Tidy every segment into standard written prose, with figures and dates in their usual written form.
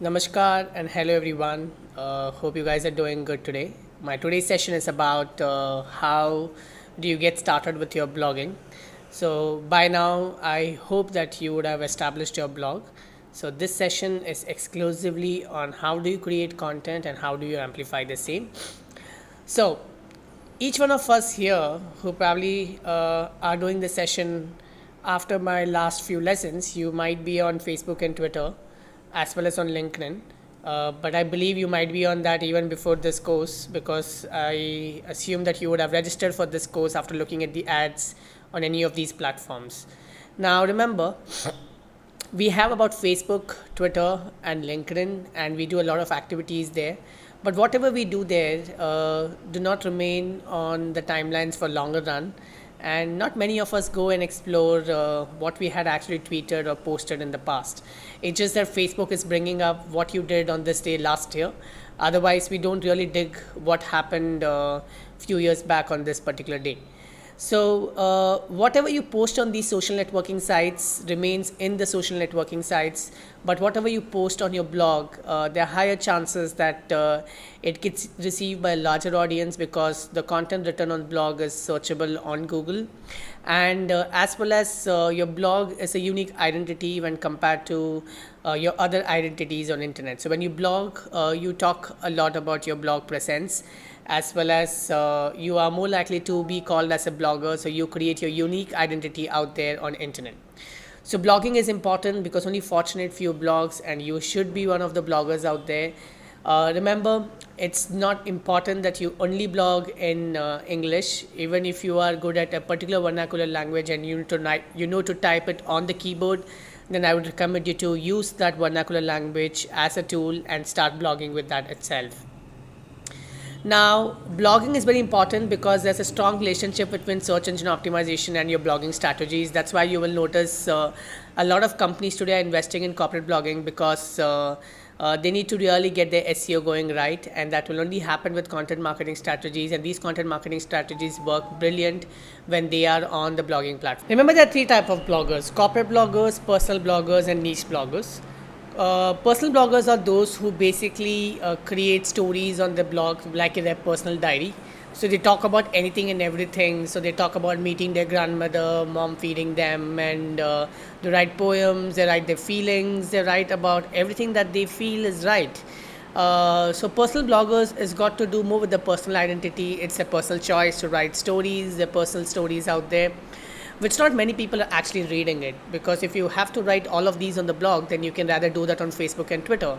Namaskar and hello everyone. Hope you guys are doing good today. My today's session is about how do you get started with your blogging. So by now, I hope that you would have established your blog. So this session is exclusively on how do you create content and how do you amplify the same. So each one of us here who probably are doing the session after my last few lessons, you might be on Facebook and Twitter as well as on LinkedIn. But I believe you might be on that even before this course because I assume that you would have registered for this course after looking at the ads on any of these platforms. Now remember, we have about Facebook, Twitter, and LinkedIn, and we do a lot of activities there. But whatever we do there do not remain on the timelines for longer run, and not many of us go and explore what we had actually tweeted or posted in the past. It's just that Facebook is bringing up what you did on this day last year. Otherwise, we don't really dig what happened a few years back on this particular day. So whatever you post on these social networking sites remains in the social networking sites, but whatever you post on your blog, there are higher chances that it gets received by a larger audience because the content written on blog is searchable on Google, and as well as your blog is a unique identity when compared to your other identities on internet. So when you blog, you talk a lot about your blog presence, as well as you are more likely to be called as a blogger, so you create your unique identity out there on internet. So blogging is important because only fortunate few blogs, and you should be one of the bloggers out there. Remember, it's not important that you only blog in English. Even if you are good at a particular vernacular language and you know to type it on the keyboard, then I would recommend you to use that vernacular language as a tool and start blogging with that itself. Now, blogging is very important because there's a strong relationship between search engine optimization and your blogging strategies. That's why you will notice a lot of companies today are investing in corporate blogging because they need to really get their SEO going right, and that will only happen with content marketing strategies. And these content marketing strategies work brilliant when they are on the blogging platform. Remember, there are three types of bloggers: corporate bloggers, personal bloggers, and niche bloggers. Personal bloggers are those who basically create stories on the blog like in their personal diary. So they talk about anything and everything. So they talk about meeting their grandmother, mom feeding them, and they write poems, they write their feelings, they write about everything that they feel is right. So personal bloggers has got to do more with the personal identity. It's a personal choice to write stories, the personal stories out there, which not many people are actually reading it, because if you have to write all of these on the blog, then you can rather do that on Facebook and Twitter,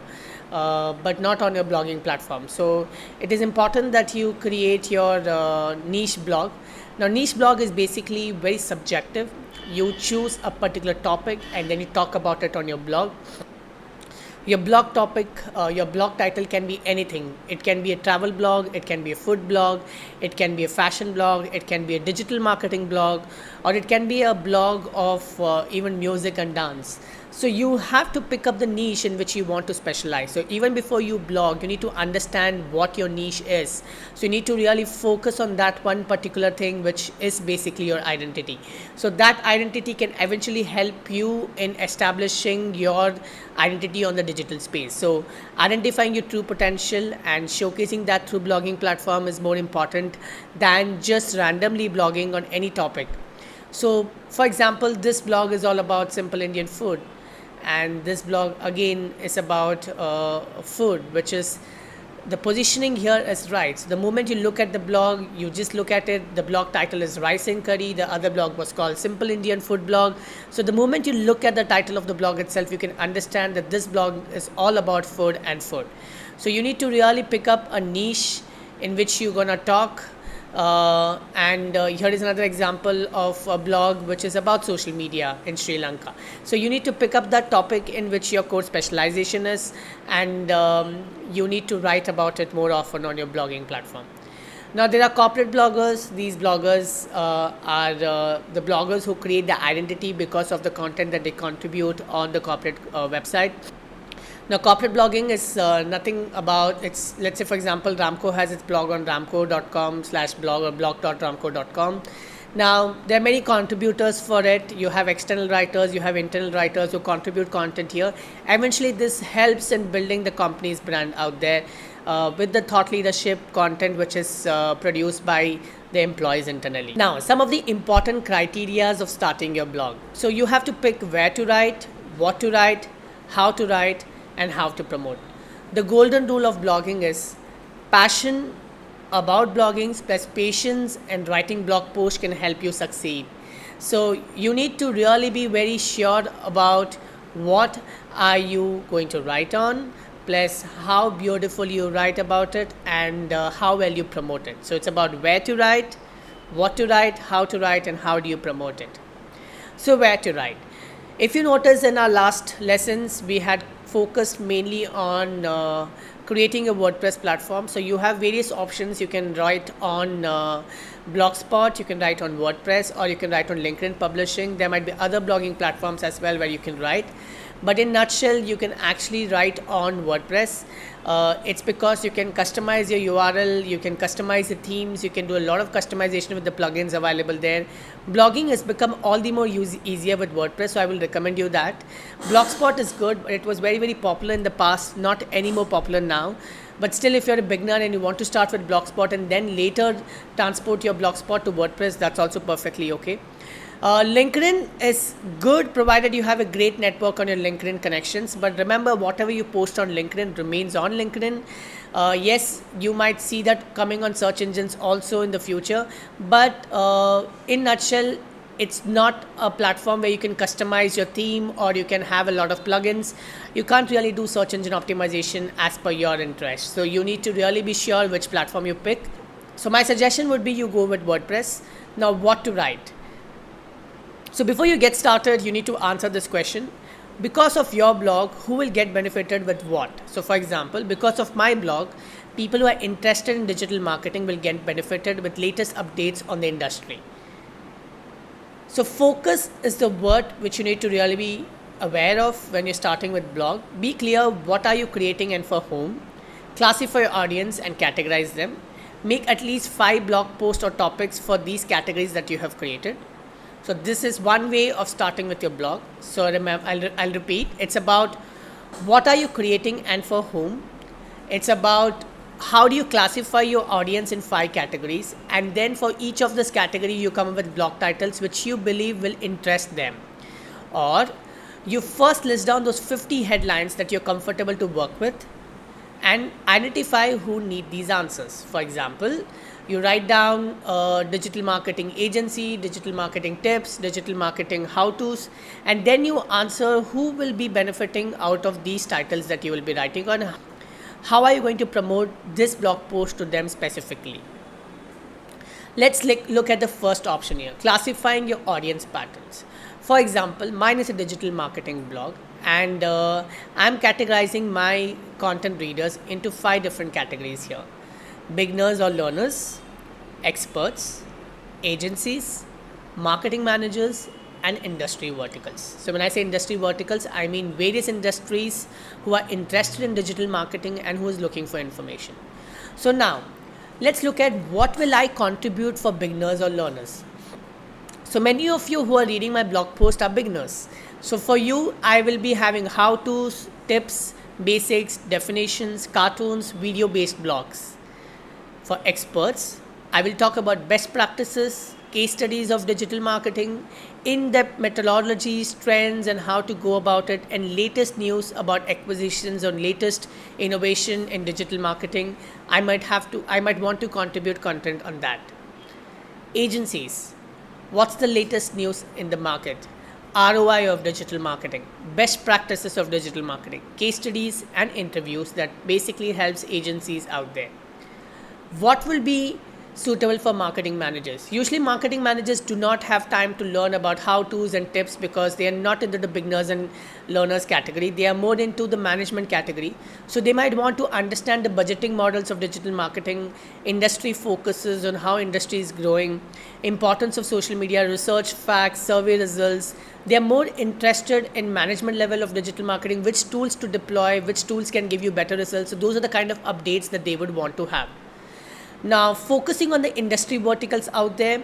but not on your blogging platform. So it is important that you create your niche blog. Now, niche blog is basically very subjective. You choose a particular topic and then you talk about it on your blog. Your blog topic, your blog title can be anything. It can be a travel blog, it can be a food blog, it can be a fashion blog, it can be a digital marketing blog, or it can be a blog of even music and dance. So you have to pick up the niche in which you want to specialize. So even before you blog, you need to understand what your niche is. So you need to really focus on that one particular thing, which is basically your identity. So that identity can eventually help you in establishing your identity on the digital space. So identifying your true potential and showcasing that through blogging platform is more important than just randomly blogging on any topic. So for example, this blog is all about simple Indian food, and this blog again is about food, which is the positioning here is right. So the moment you look at the blog, you just look at it, the blog title is rice and curry, the other blog was called simple Indian food blog. So the moment you look at the title of the blog itself, you can understand that this blog is all about food and food. So you need to really pick up a niche in which you're gonna talk. And here is another example of a blog which is about social media in Sri Lanka. So you need to pick up that topic in which your core specialization is, and you need to write about it more often on your blogging platform. Now, there are corporate bloggers. These bloggers are the bloggers who create the identity because of the content that they contribute on the corporate website. Now, corporate blogging is nothing about, it's, let's say for example, Ramco has its blog on ramco.com/blog or blog.ramco.com. Now, there are many contributors for it. You have external writers, you have internal writers who contribute content here. Eventually, this helps in building the company's brand out there with the thought leadership content which is produced by the employees internally. Now, some of the important criterias of starting your blog. So, you have to pick where to write, what to write, how to write, and how to promote. The golden rule of blogging is passion about blogging plus patience and writing blog posts can help you succeed. So you need to really be very sure about what are you going to write on, plus how beautiful you write about it, and how well you promote it. So it's about where to write, what to write, how to write, and how do you promote it. So where to write. If you notice in our last lessons, we had focused mainly on creating a WordPress platform. So you have various options. You can write on Blogspot, you can write on WordPress, or you can write on LinkedIn Publishing. There might be other blogging platforms as well where you can write. But in nutshell, you can actually write on WordPress. It's because you can customize your URL, you can customize the themes, you can do a lot of customization with the plugins available there. Blogging has become all the more easier with WordPress, so I will recommend you that. Blogspot is good, but it was very, very popular in the past, not any more popular now. But still, if you're a beginner and you want to start with Blogspot and then later transport your Blogspot to WordPress, that's also perfectly okay. LinkedIn is good provided you have a great network on your LinkedIn connections. But remember, whatever you post on LinkedIn remains on LinkedIn. Yes, you might see that coming on search engines also in the future. But in nutshell, it's not a platform where you can customize your theme or you can have a lot of plugins. You can't really do search engine optimization as per your interest. So you need to really be sure which platform you pick. So my suggestion would be you go with WordPress. Now, what to write? So before you get started, you need to answer this question. Because of your blog, who will get benefited with what? So for example, because of my blog, people who are interested in digital marketing will get benefited with latest updates on the industry. So focus is the word which you need to really be aware of when you're starting with blog. Be clear what are you creating and for whom. Classify your audience and categorize them. Make at least 5 blog posts or topics for these categories that you have created. So this is one way of starting with your blog. So remember, I'll repeat. It's about what are you creating and for whom. It's about how do you classify your audience in 5 categories, and then for each of this category you come up with blog titles which you believe will interest them. Or you first list down those 50 headlines that you're comfortable to work with and identify who need these answers. For example, you write down digital marketing agency, digital marketing tips, digital marketing how-tos, and then you answer who will be benefiting out of these titles that you will be writing on. How are you going to promote this blog post to them specifically? Let's look at the first option here, classifying your audience patterns. For example, mine is a digital marketing blog, and I'm categorizing my content readers into 5 different categories here. Beginners or learners, experts, agencies, marketing managers, and industry verticals. So when I say industry verticals, I mean various industries who are interested in digital marketing and who is looking for information. So now let's look at what will I contribute for beginners or learners. So many of you who are reading my blog post are beginners. So for you, I will be having how-tos, tips, basics, definitions, cartoons, video-based blogs. For experts, I will talk about best practices, case studies of digital marketing, in-depth methodologies, trends, and how to go about it, and latest news about acquisitions or latest innovation in digital marketing. I might want to contribute content on that. Agencies, what's the latest news in the market? ROI of digital marketing, best practices of digital marketing, case studies and interviews that basically helps agencies out there. What will be suitable for marketing managers? Usually marketing managers do not have time to learn about how-tos and tips because they are not into the beginners and learners category. They are more into the management category. So they might want to understand the budgeting models of digital marketing, industry focuses on how industry is growing, importance of social media, research, facts, survey results. They are more interested in management level of digital marketing, which tools to deploy, which tools can give you better results. So those are the kind of updates that they would want to have. Now, focusing on the industry verticals out there,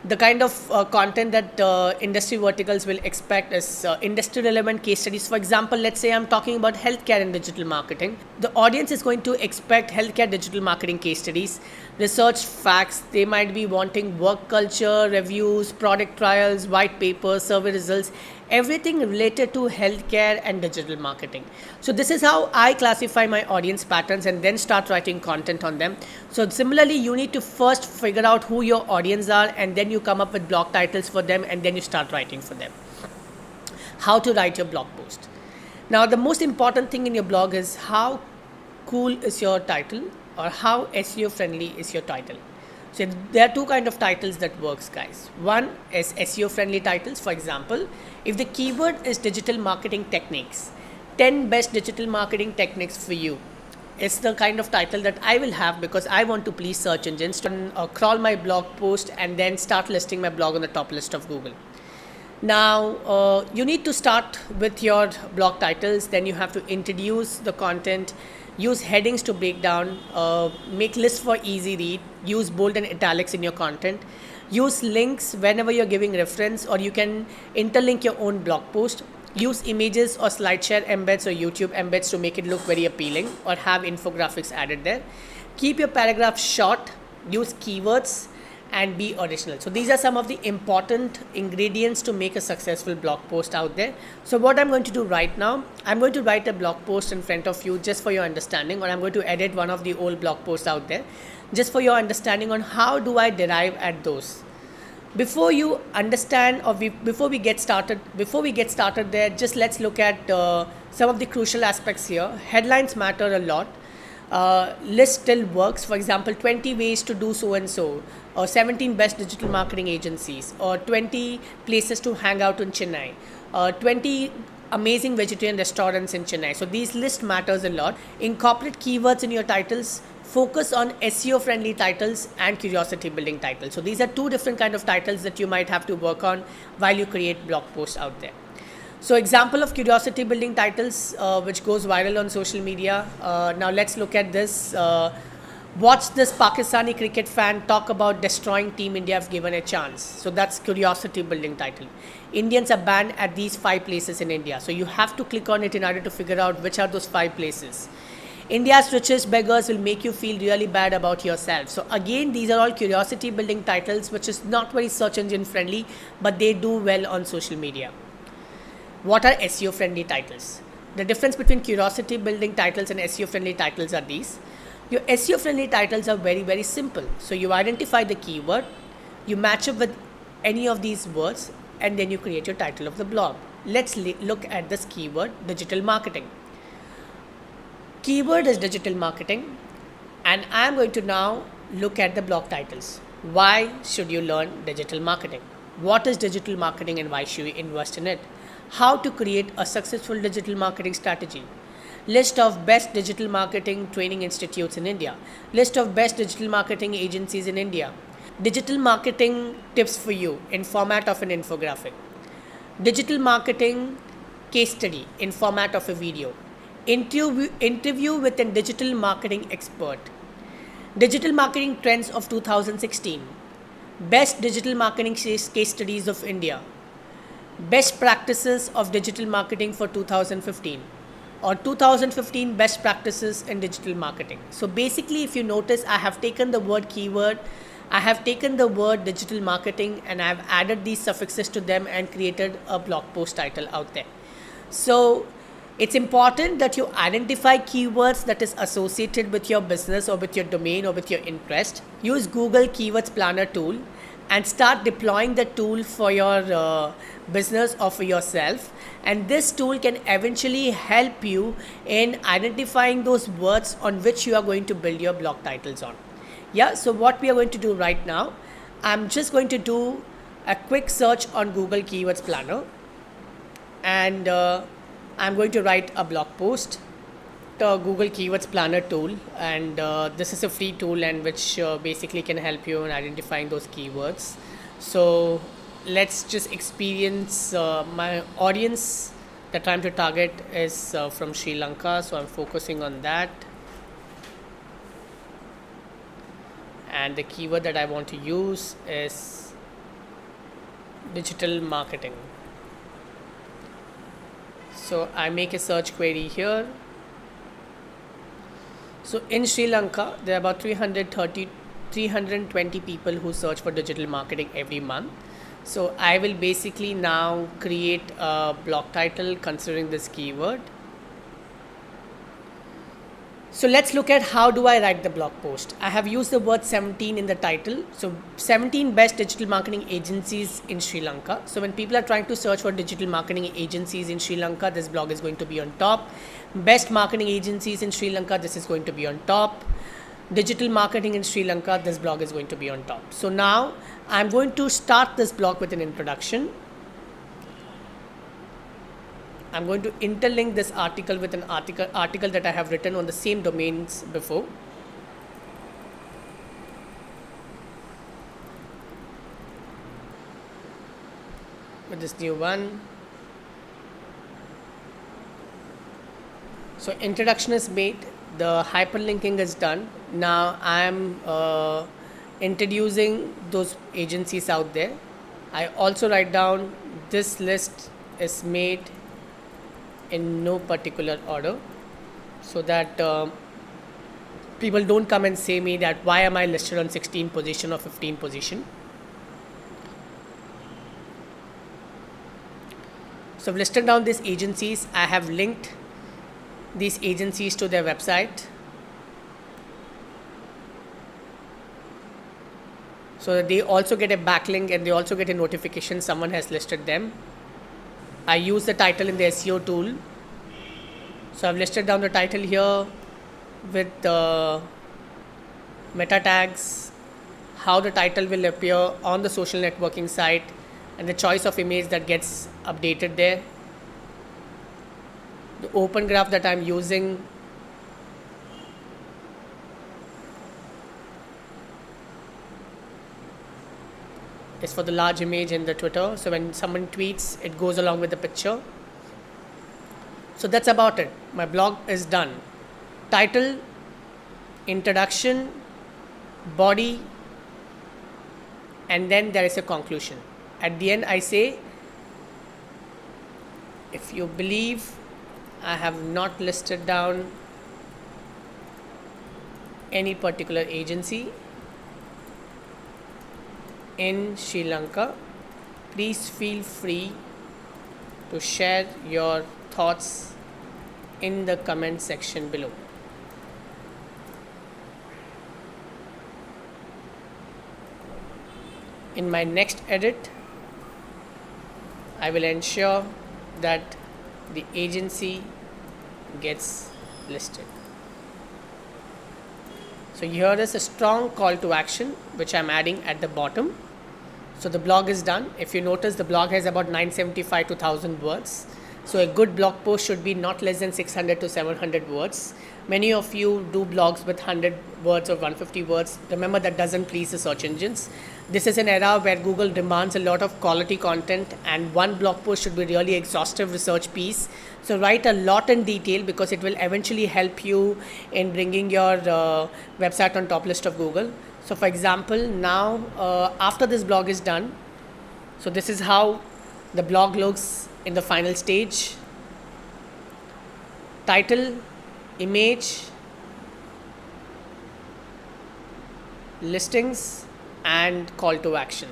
the kind of content that industry verticals will expect is industry relevant case studies. For example, let's say I'm talking about healthcare and digital marketing. The audience is going to expect healthcare digital marketing case studies, research facts. They might be wanting work culture, reviews, product trials, white papers, survey results, everything related to healthcare and digital marketing. So this is how I classify my audience patterns and then start writing content on them. So similarly, you need to first figure out who your audience are, and then you come up with blog titles for them, and then you start writing for them. How to write your blog post. Now, the most important thing in your blog is how cool is your title, or how SEO friendly is your title. So there are two kind of titles that works, guys. One is SEO friendly titles. For example, if the keyword is digital marketing techniques, 10 best digital marketing techniques for you, it's the kind of title that I will have, because I want to please search engines to crawl my blog post and then start listing my blog on the top list of Google. Now, you need to start with your blog titles, then you have to introduce the content, use headings to break down, make lists for easy read, use bold and italics in your content, use links whenever you're giving reference, or you can interlink your own blog post, use images or SlideShare embeds or YouTube embeds to make it look very appealing, or have infographics added there. Keep your paragraph short, use keywords, and be original. So these are some of the important ingredients to make a successful blog post out there. So what I'm going to do right now, I'm going to write a blog post in front of you just for your understanding, or I'm going to edit one of the old blog posts out there just for your understanding on how do I derive at those. Before you understand, or before we get started there, just let's look at some of the crucial aspects here. Headlines matter a lot. List still works. For example, 20 ways to do so and so, or 17 best digital marketing agencies, or 20 places to hang out in Chennai, 20 amazing vegetarian restaurants in Chennai. So these list matters a lot. Incorporate keywords in your titles. Focus on SEO friendly titles and curiosity building titles. So these are two different kind of titles that you might have to work on while you create blog posts out there. So example of curiosity building titles which goes viral on social media. Now let's look at this. Watch this Pakistani cricket fan talk about destroying Team India if given a chance. So that's curiosity building title. Indians are banned at these 5 places in India. So you have to click on it in order to figure out which are those 5 places. India's richest beggars will make you feel really bad about yourself. So again, these are all curiosity building titles, which is not very search engine friendly, but they do well on social media. What are SEO friendly titles? The difference between curiosity building titles and SEO friendly titles are these. Your SEO friendly titles are very, very simple. So you identify the keyword, you match up with any of these words, and then you create your title of the blog. Let's look at this keyword, digital marketing. Keyword is digital marketing, and I am going to now look at the blog titles. Why should you learn digital marketing? What is digital marketing and why should you invest in it? How to create a successful digital marketing strategy. List of best digital marketing training institutes in India. List of best digital marketing agencies in India. Digital marketing tips for you in format of an infographic. Digital marketing case study in format of a video. Interview with a digital marketing expert. Digital marketing trends of 2016. Best digital marketing case studies of India. Best practices of digital marketing for 2015, or 2015 best practices in digital marketing. So basically, if you notice, I have taken the word keyword, I have taken the word digital marketing, and I have added these suffixes to them and created a blog post title out there. So it's important that you identify keywords that is associated with your business or with your domain or with your interest. Use Google Keywords Planner tool and start deploying the tool for your business or for yourself. And this tool can eventually help you in identifying those words on which you are going to build your blog titles on. Yeah, so what we are going to do right now, I'm just going to do a quick search on Google Keywords Planner, and I'm going to write a blog post, the Google Keywords Planner tool, and this is a free tool and which basically can help you in identifying those keywords. So let's just experience my audience that I'm to target is from Sri Lanka, so I'm focusing on that. and the keyword that I want to use is digital marketing. So I make a search query here. So in Sri Lanka, there are about 320 people who search for digital marketing every month. So I will basically now create a blog title considering this keyword. So let's look at how do I write the blog post. I have used the word 17 in the title. So 17 best digital marketing agencies in Sri Lanka. So when people are trying to search for digital marketing agencies in Sri Lanka, this blog is going to be on top. Best marketing agencies in Sri Lanka, this is going to be on top. Digital marketing in Sri Lanka, this blog is going to be on top. So now I'm going to start this blog with an introduction. I'm going to interlink this article with an article that I have written on the same domains before. With this new one. So introduction is made, the hyperlinking is done. Now I am introducing those agencies out there. I also write down this list is made in no particular order, so that people don't come and say me that why am I listed on 16 position or 15 position. So I've listed down these agencies. I have linked these agencies to their website, so that they also get a backlink and they also get a notification someone has listed them. I use the title in the SEO tool. So I've listed down the title here with the meta tags, how the title will appear on the social networking site, and the choice of image that gets updated there. The open graph that I'm using, is for the large image in the Twitter. So when someone tweets, it goes along with the picture. So that's about it. My blog is done. Title, introduction, body, and then there is a conclusion. At the end I say, if you believe I have not listed down any particular agency in Sri Lanka, please feel free to share your thoughts in the comment section below. In my next edit, I will ensure that the agency gets listed. So here is a strong call to action which I'm adding at the bottom. So the blog is done. If you notice, the blog has about 975 to 1000 words. So a good blog post should be not less than 600 to 700 words. Many of you do blogs with 100 words or 150 words. Remember, that doesn't please the search engines. This is an era where Google demands a lot of quality content, and one blog post should be really exhaustive research piece. So write a lot in detail, because it will eventually help you in bringing your website on top list of Google. So for example, now after this blog is done, so this is how the blog looks in the final stage. Title, image, listings, and call to action.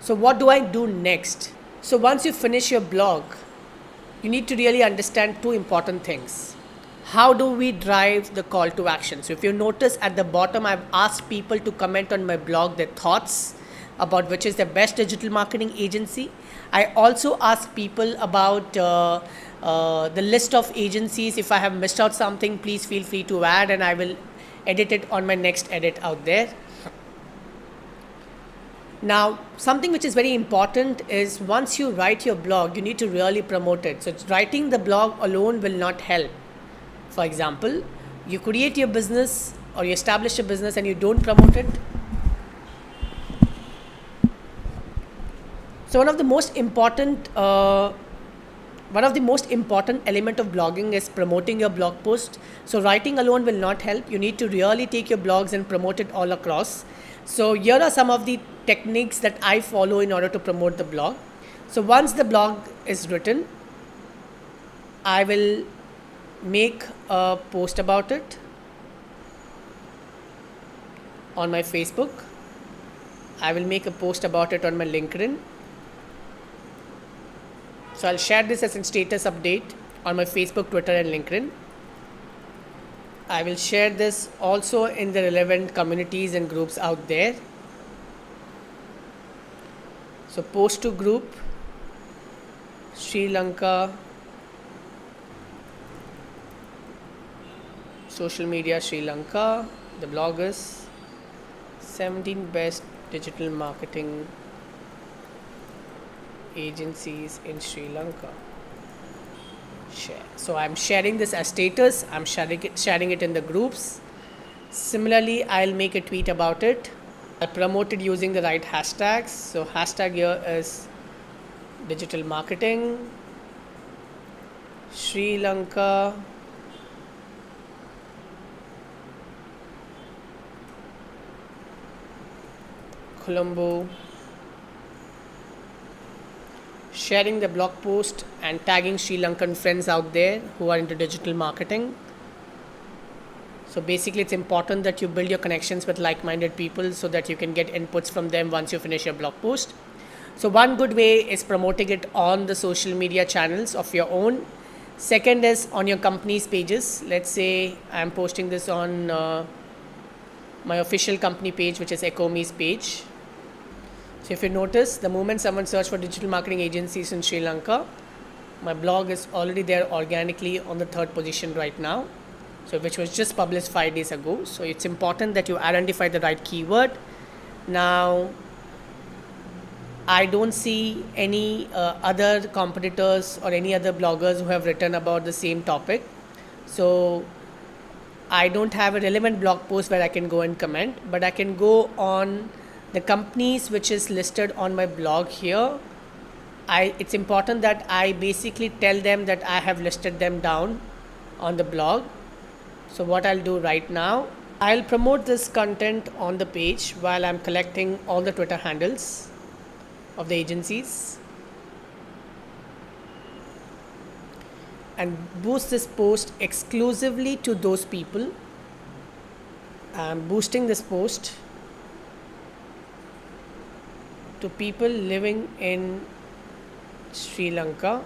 So what do I do next? So once you finish your blog, you need to really understand two important things. How do we drive the call to action? So if you notice at the bottom, I've asked people to comment on my blog their thoughts about which is the best digital marketing agency. I also ask people about the list of agencies. If I have missed out something, please feel free to add, and I will edit it on my next edit out there. Now, something which is very important is, once you write your blog, you need to really promote it. So writing the blog alone will not help. For example, you create your business or you establish a business and you don't promote it. So one of the most important element of blogging is promoting your blog post. So writing alone will not help. You need to really take your blogs and promote it all across. So here are some of the techniques that I follow in order to promote the blog. So once the blog is written, I will make a post about it on my Facebook. I will make a post about it on my LinkedIn. So I'll share this as a status update on my Facebook, Twitter and LinkedIn. I will share this also in the relevant communities and groups out there. So post to group, Sri Lanka, social media Sri Lanka, the blog is 17 best digital marketing agencies in Sri Lanka. Share. So I'm sharing this as status. I'm sharing it in the groups. Similarly, I'll make a tweet about it. I'll promote it using the right hashtags. So hashtag here is digital marketing, Sri Lanka, Colombo. Sharing the blog post and tagging Sri Lankan friends out there who are into digital marketing. So basically it's important that you build your connections with like-minded people so that you can get inputs from them once you finish your blog post. So one good way is promoting it on the social media channels of your own. Second is on your company's pages. Let's say I'm posting this on my official company page, which is Ecomi's page. So if you notice, the moment someone searches for digital marketing agencies in Sri Lanka, my blog is already there organically on the 3rd position right now, so which was just published 5 days ago. So it's important that you identify the right keyword. Now, I don't see any other competitors or any other bloggers who have written about the same topic. So I don't have a relevant blog post where I can go and comment, but I can go on the companies which is listed on my blog here. It's important that I basically tell them that I have listed them down on the blog. So what I'll do right now, I'll promote this content on the page while I'm collecting all the Twitter handles of the agencies and boost this post exclusively to those people. I'm boosting this post to people living in Sri Lanka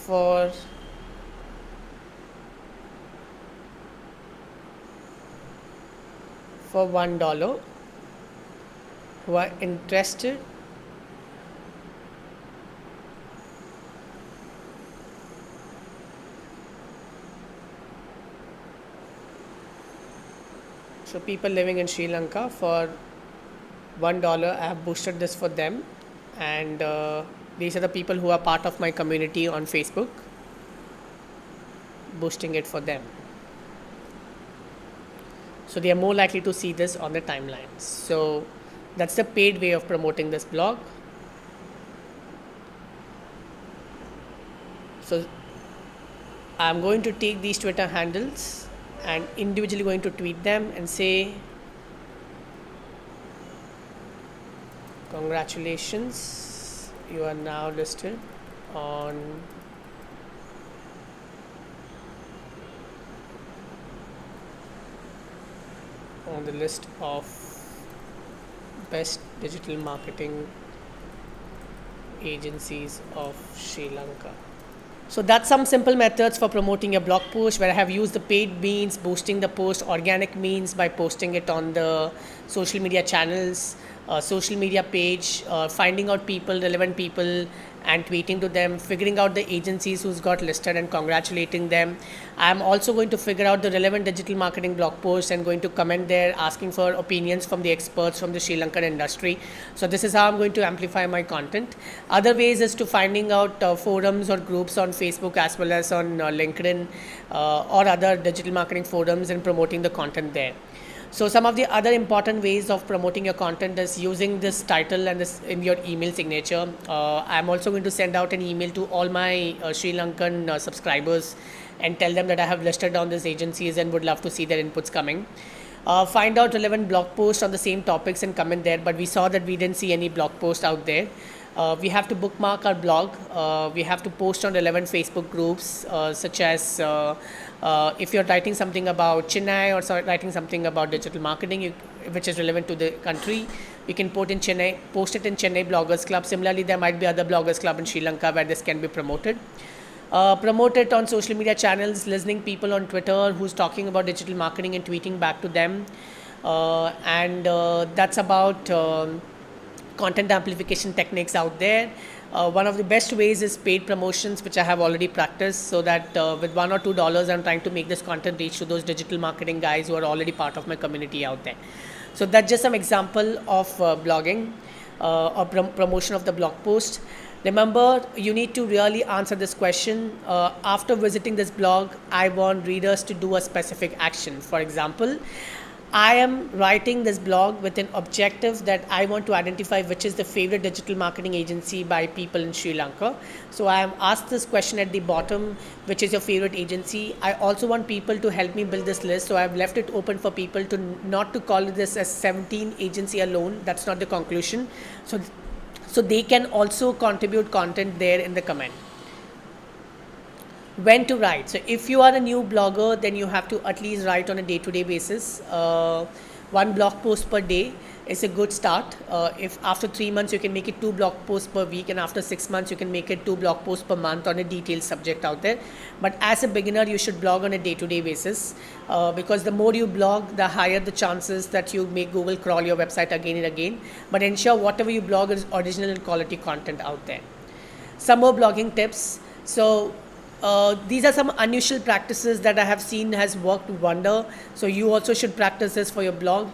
for $1 who are interested so people living in Sri Lanka for $1. I have boosted this for them, and these are the people who are part of my community on Facebook, boosting it for them. So they are more likely to see this on the timelines. So that's the paid way of promoting this blog. So I'm going to take these Twitter handles and individually going to tweet them and say, congratulations, you are now listed on the list of best digital marketing agencies of Sri Lanka. So that's some simple methods for promoting your blog post, where I have used the paid means, boosting the post, organic means by posting it on the social media channels, social media page, finding out people, relevant people, and tweeting to them, figuring out the agencies who's got listed and congratulating them. I'm also going to figure out the relevant digital marketing blog posts and going to comment there, asking for opinions from the experts from the Sri Lankan industry. So this is how I'm going to amplify my content. Other ways is to finding out forums or groups on Facebook as well as on LinkedIn or other digital marketing forums and promoting the content there. So some of the other important ways of promoting your content is using this title and this in your email signature. I'm also going to send out an email to all my Sri Lankan subscribers and tell them that I have listed down these agencies and would love to see their inputs coming. Find out relevant blog posts on the same topics and comment there, but we saw that we didn't see any blog post out there. We have to bookmark our blog. We have to post on relevant Facebook groups, such as if you're writing something about Chennai or writing something about digital marketing, which is relevant to the country, you can post it in Chennai Bloggers Club. Similarly, there might be other Bloggers Club in Sri Lanka where this can be promoted. Promote it on social media channels, listening people on Twitter who's talking about digital marketing and tweeting back to them. And that's about content amplification techniques out there. One of the best ways is paid promotions, which I have already practiced, so that with $1 or $2, I'm trying to make this content reach to those digital marketing guys who are already part of my community out there. So that's just some example of blogging or promotion of the blog post. Remember, you need to really answer this question. After visiting this blog, I want readers to do a specific action. For example, I am writing this blog with an objective that I want to identify which is the favorite digital marketing agency by people in Sri Lanka. So I am asked this question at the bottom, which is your favorite agency. I also want people to help me build this list. So I've left it open for people to not to call this as 17 agency alone. That's not the conclusion. So they can also contribute content there in the comment. When to write. So if you are a new blogger, then you have to at least write on a day-to-day basis. One blog post per day is a good start. If after 3 months you can make it 2 blog posts per week, and after 6 months you can make it 2 blog posts per month on a detailed subject out there. But as a beginner, you should blog on a day-to-day basis, because the more you blog, the higher the chances that you make Google crawl your website again and again. But ensure whatever you blog is original and quality content out there. Some more blogging tips. So these are some unusual practices that I have seen has worked wonder. So you also should practice this for your blog.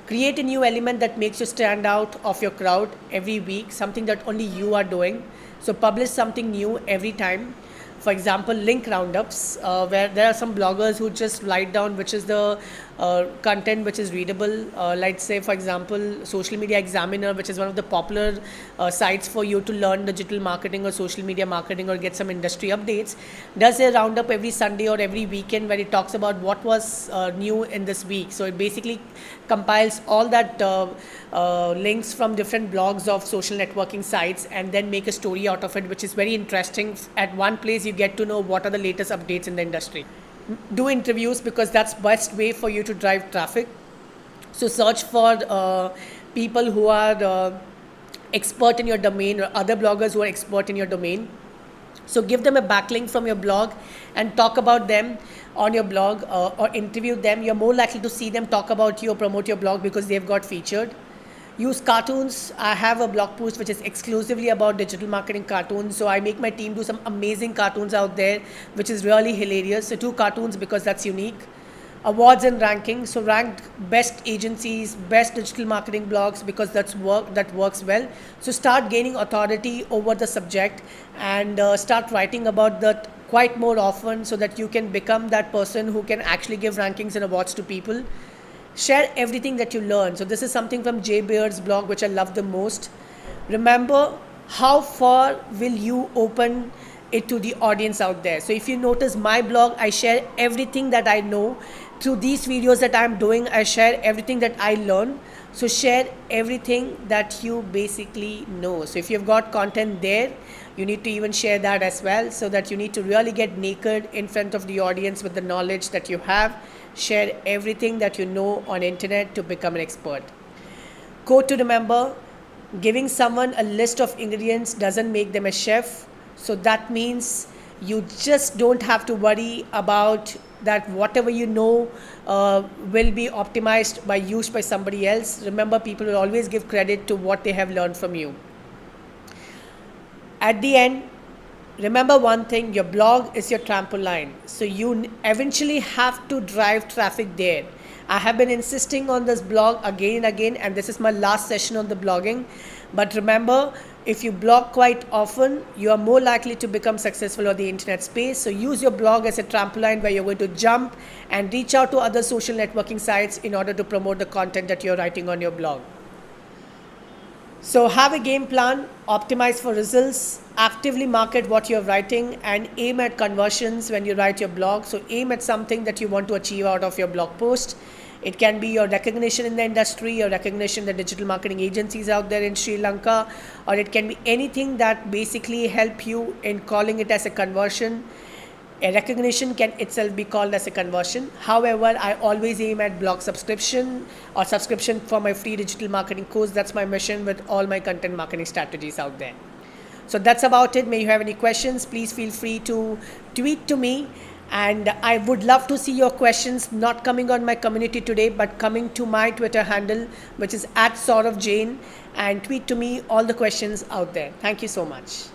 Create a new element that makes you stand out of your crowd every week, something that only you are doing. So publish something new every time. For example, link roundups, where there are some bloggers who just write down which is the content which is readable. Let's say, for example, Social Media Examiner, which is one of the popular sites for you to learn digital marketing or social media marketing or get some industry updates, does a roundup every Sunday or every weekend where it talks about what was new in this week. So it basically compiles all that links from different blogs of social networking sites and then make a story out of it, which is very interesting. At one place you get to know what are the latest updates in the industry. Do interviews, because that's best way for you to drive traffic. So search for people who are expert in your domain or other bloggers who are expert in your domain. So give them a backlink from your blog and talk about them on your blog, or interview them. You're more likely to see them talk about you or promote your blog because they've got featured. Use cartoons. I have a blog post which is exclusively about digital marketing cartoons. So I make my team do some amazing cartoons out there, which is really hilarious. So 2 cartoons because that's unique. Awards and rankings. So ranked best agencies, best digital marketing blogs, because that works well. So start gaining authority over the subject and start writing about that quite more often, so that you can become that person who can actually give rankings and awards to people. Share everything that you learn. So this is something from Jay Beard's blog, which I love the most. Remember, how far will you open it to the audience out there? So if you notice my blog, I share everything that I know. Through these videos that I'm doing, I share everything that I learn. So share everything that you basically know. So if you've got content there, you need to even share that as well, so that you need to really get naked in front of the audience with the knowledge that you have. Share everything that you know on internet to become an expert. Quote to remember: giving someone a list of ingredients doesn't make them a chef. So that means you just don't have to worry about that whatever you know will be optimized by used by somebody else. Remember, people will always give credit to what they have learned from you. At the end, remember one thing: your blog is your trampoline. So you eventually have to drive traffic there. I have been insisting on this blog again and again, and this is my last session on the blogging. But remember, If you blog quite often, you are more likely to become successful on the internet space. So use your blog as a trampoline where you're going to jump and reach out to other social networking sites in order to promote the content that you're writing on your blog. So have a game plan, optimize for results, actively market what you're writing, and aim at conversions when you write your blog. So aim at something that you want to achieve out of your blog post. It can be your recognition in the industry, your recognition in the digital marketing agencies out there in Sri Lanka, or it can be anything that basically help you in calling it as a conversion. A recognition can itself be called as a conversion. However, I always aim at blog subscription or subscription for my free digital marketing course. That's my mission with all my content marketing strategies out there. So that's about it. May you have any questions, please feel free to tweet to me. And I would love to see your questions not coming on my community today, but coming to my Twitter handle, which is @Saurav Jain, and tweet to me all the questions out there. Thank you so much.